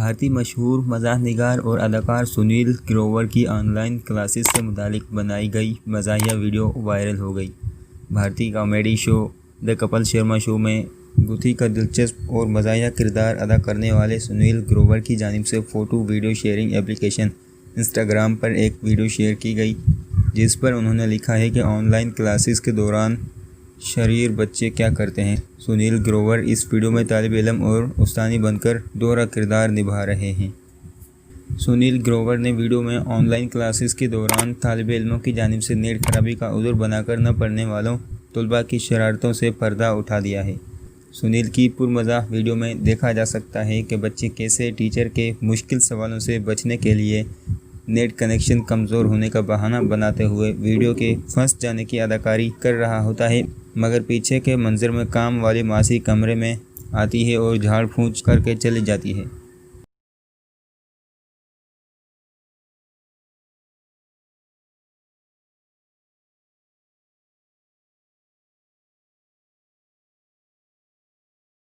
بھارتی مشہور مزاح نگار اور اداکار سنیل گروور کی آن لائن کلاسز سے متعلق بنائی گئی مزاحیہ ویڈیو وائرل ہو گئی۔ بھارتی کامیڈی شو دی کپل شرما شو میں گتھی کا دلچسپ اور مزاحیہ کردار ادا کرنے والے سنیل گروور کی جانب سے photo video sharing application Instagram پر ایک ویڈیو شیئر کی گئی، جس پر انہوں نے لکھا ہے کہ آن لائن کلاسز کے دوران شریر بچے کیا کرتے ہیں۔ سنیل گروور اس ویڈیو میں طالب علم اور استانی بن کر دوہرا کردار نبھا رہے ہیں۔ سنیل گروور نے ویڈیو میں آن لائن کلاسز کے دوران طالب علموں کی جانب سے نیٹ خرابی کا عذر بنا کر نہ پڑھنے والوں طلباء کی شرارتوں سے پردہ اٹھا دیا ہے۔ سنیل کی پرمزاح ویڈیو میں دیکھا جا سکتا ہے کہ بچے کیسے ٹیچر کے مشکل سوالوں سے بچنے کے لیے نیٹ کنیکشن کمزور ہونے کا بہانہ بناتے ہوئے ویڈیو کے پھنس جانے کی اداکاری کر رہا ہوتا ہے، مگر پیچھے کے منظر میں کام والی ماسی کمرے میں آتی ہے اور جھاڑ پھونچ کر کے چلی جاتی ہے۔